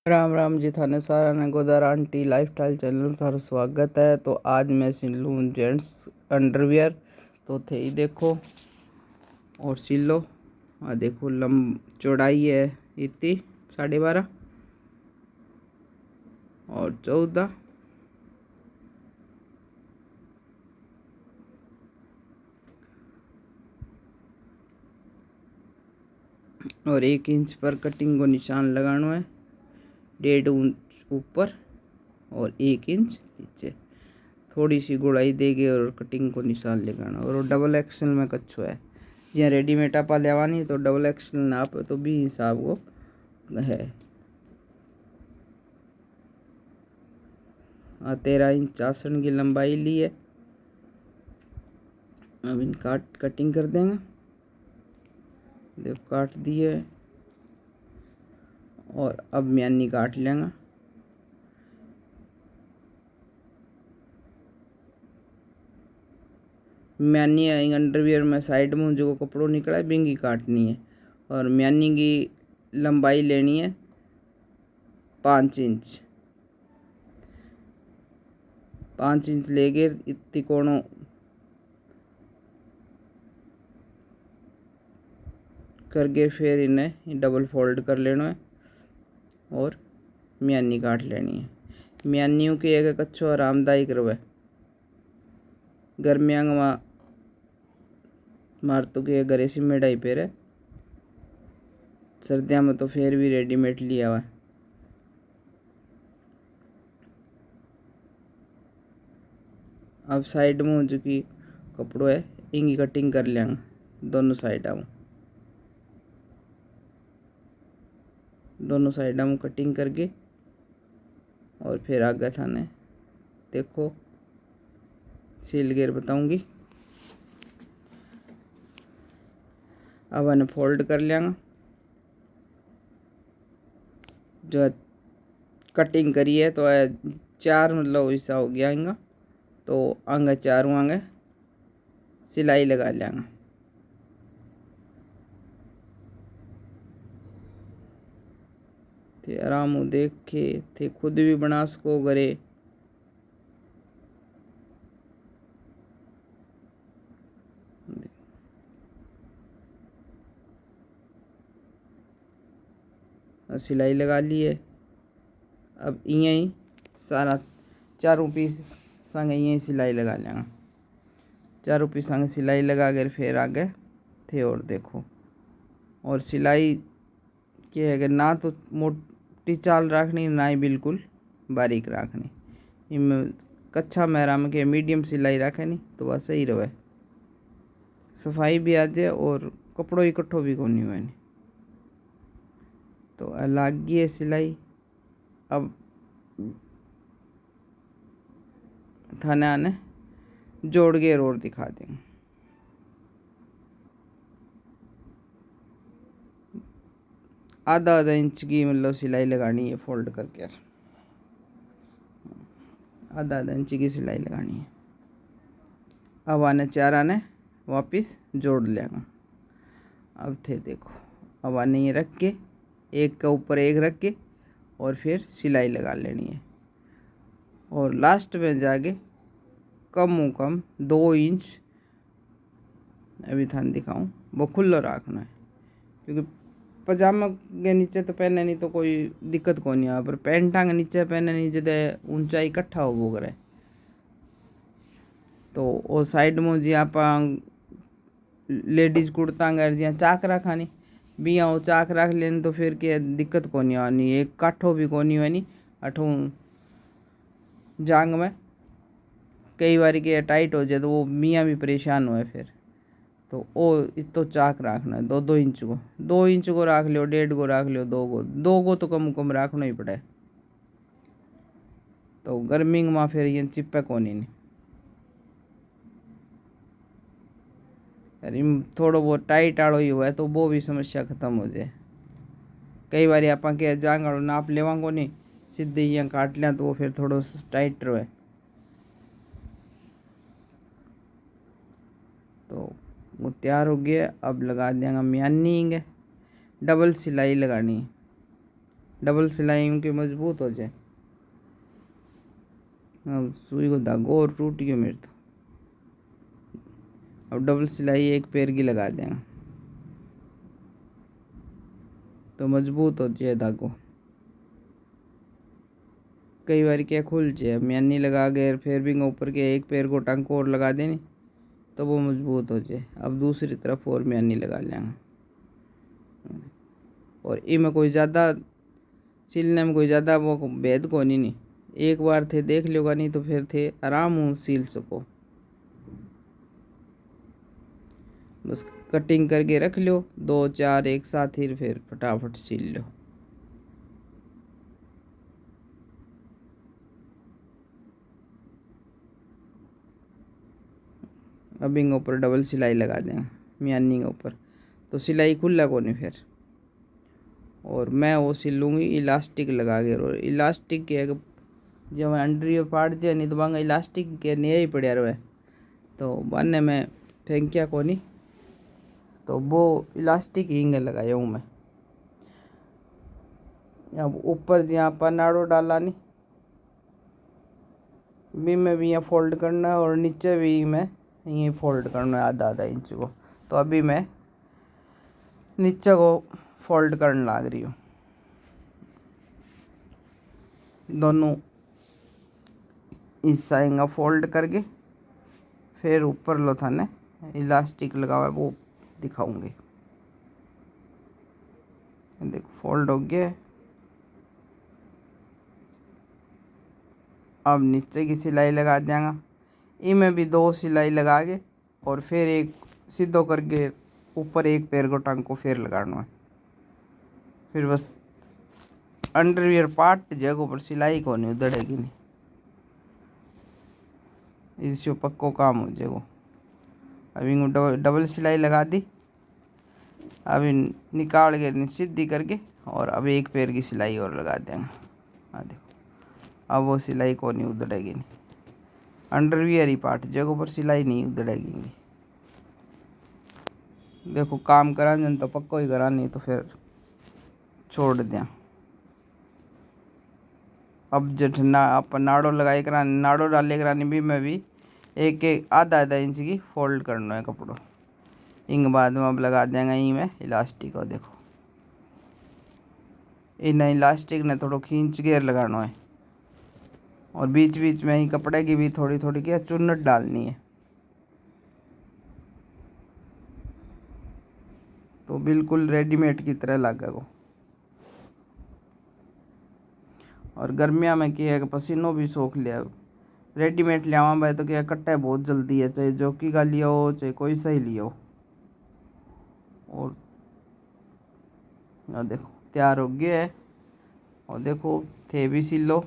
राम राम जी थाने सारा ने Godar aunty lifestyle channel थारो स्वागत है। तो आज मैं सिलूँ जेंट्स अंडरवियर। तो थे ही देखो और सिलो आ देखो चौड़ाई है इतनी 12.5 और 14 और 1 इंच पर कटिंग को निशान लगाना है। 1.5 इंच ऊपर और 1 इंच नीचे थोड़ी सी गुड़ाई देगी और कटिंग को निशान लगाना। और डबल एक्सल में कच्छो है ज्यादा रेडीमेड आप लेवानी तो डबल एक्सल नाप तो भी हिसाब को है। 13 इंच आसन की लंबाई ली है। अब इन कटिंग कर देंगे। देखो काट दिए और अब म्यानी काट लेंगे। म्यानी अंडरवियर में साइड में जो कपड़ों निकला है बिंगी काटनी है और म्यानी की लंबाई लेनी है 5 इंच। 5 इंच लेके इतनी कोणों करके फिर इन्हें डबल फोल्ड कर लेना है और म्यानी काट लेनी है। म्यानियों की एक अच्छो आरामदायक रहे गर्मियाँ में मारतू के घरे से मेढ़ाई पेरे, सर्दियों में तो फिर भी रेडीमेड लिया हुआ है। अब साइड में जो कि कपड़ों है इनकी कटिंग कर लेंगे दोनों साइडा में कटिंग करके और फिर आगे थाने देखो सिल गेर बताऊंगी। अब इन्हें फोल्ड कर लेंगे। जो कटिंग करी है तो 4 मतलब ऐसा हो गया इनका तो आगे 4 आगे सिलाई लगा लेंगे। थे आराम देख के थे खुद भी बना सको घरे। सिलाई लगा ली है। अब यहीं सारा चारों पीस संग यहीं सिलाई लगा लेंगे। चारों पीस संग सिलाई लगा कर फिर आगे थे और देखो और सिलाई क्या है कि ना तो मोटी चाल रखनी ना ही बिल्कुल बारीक रखनी। इनमें कच्चा मेरा में के मीडियम सिलाई रखे नहीं तो वह सही रहे, सफाई भी आ जाए और कपड़ों इकट्ठो भी को नहीं हुए। तो अलग ही है सिलाई। अब थाने आने जोड़ के और दिखा देंगे। आधा इंच की मतलब सिलाई लगानी है फोल्ड करके, आधा इंच की सिलाई लगानी है। अब आने 4 आने वापस जोड़ लेंगे। अब थे देखो अब आने ये रख के एक के ऊपर एक रख के और फिर सिलाई लगा लेनी है और लास्ट में जाके कम 2 इंच अभी थान दिखाऊं वो खुला रखना है। क्योंकि पजामा के नीचे तो पहने नहीं तो कोई दिक्कत को नहीं आ, पर पैंटा के नीचे पहने नहीं जदे ऊंचाई इकट्ठा हो वो करे तो वो साइड में जी आप लेडीज कुर्ता अगर जी चाक रखानी भी वो चाक रख लेनी तो फिर क्या दिक्कत को नहीं आनी, एक काठो भी को नहीं होनी अठो जांग में कई बार के टाइट हो जाए तो वो मियाँ भी परेशान हुए फिर। तो वो इतो चाक रखना है 2-2 इंच को, 2 इंच को रख लो, 1.5 को रख लो, 2 को तो कम रखना ही पड़े। तो गर्मी में फिर ये चिपे को नहीं। अरे थोड़ो बहुत टाइट आड़ो ही हुआ है तो वो भी समस्या खत्म हो जाए। कई बार आप जांग आड़ो नाप लेवा को नहीं सीधे यहाँ काट लिया तो वो फिर थोड़ो टाइट रहे। तो वो तैयार हो गया। अब लगा देंगे म्यानी, डबल सिलाई लगानी है। डबल सिलाई उनकी मजबूत हो जाए। अब सुई को धागो और टूट गया मेरे तो। अब डबल सिलाई एक पैर की लगा देंगे तो मजबूत हो जाए धागो। कई बार क्या खुल जाए, म्यानी लगा गए फिर भी ऊपर के एक पैर को टंक और लगा देनी तो वो मजबूत हो जाए। अब दूसरी तरफ और म्यानी लगा लेंगे। और इनमें कोई ज़्यादा सिलने में कोई ज़्यादा वो भेद को नहीं, एक बार थे देख लोगा नहीं तो फिर थे आराम हूँ सिल सको। बस कटिंग करके रख लो 2-4 एक साथ ही, फिर फटाफट सिल लो। अब इन ऊपर डबल सिलाई लगा देंगे म्यानी के ऊपर तो सिलाई खुला को नहीं फिर। और मैं वो सिलूँगी इलास्टिक लगा के। और इलास्टिक के जब अंडर पाट दिया नहीं तो बांगा इलास्टिक के नहीं ही पड़ा रहे तो बनने में फेंकिया को नहीं, तो वो इलास्टिक हिंगे लगाया हूँ मैं। अब ऊपर यहाँ पर नाड़ो डाला नहीं भी मैं भी यहाँ फोल्ड करना है और नीचे भी मैं ये फोल्ड करना है आधा इंच को। तो अभी मैं नीचे को फोल्ड करने लग रही हूँ। दोनों हिस्सा इंगा फोल्ड करके फिर ऊपर लो थाने इलास्टिक लगा हुआ है वो दिखाऊंगी। देखो फोल्ड हो गया। अब नीचे की सिलाई लगा देंगे। इनमें भी 2 सिलाई लगा के और फिर एक सीधो करके ऊपर एक पैर को टंग को फिर लगाना है। फिर बस अंडरवियर पार्ट जगह पर सिलाई को नहीं उधड़ेगी नहीं, इससे पक्को काम हो जाएगा। अब इनको डबल सिलाई लगा दी। अब निकाल के सीधी करके और अब एक पैर की सिलाई और लगा देंगे। हाँ देखो अब वो सिलाई को नहीं उधड़ेगी नहीं, अंडरवियर ही पार्ट जगह पर सिलाई नहीं उधड़ेगी। देखो काम करा तो पक्को ही करा नहीं तो फिर छोड़ दें। अब जब आप नाड़ो लगाए करा नाड़ो डाले करानी भी मैं भी एक एक आधा इंच की फोल्ड करना है कपड़ों। इंग बाद में अब लगा देंगे ई में इलास्टिक। और देखो इन इलास्टिक ने थोड़ा खींच घेर लगाना है और बीच बीच में ही कपड़े की भी थोड़ी थोड़ी क्या चुन्नट डालनी है तो बिल्कुल रेडीमेड की तरह लगेगा। और गर्मिया में क्या है कि पसीनों भी सोख लिया। रेडीमेड लियावा भाई तो क्या कट्टा बहुत जल्दी है, चाहे जॉकी का लिया हो चाहे कोई सा ही लिया हो। और देखो तैयार हो गया है। और देखो थे भी सिल लो।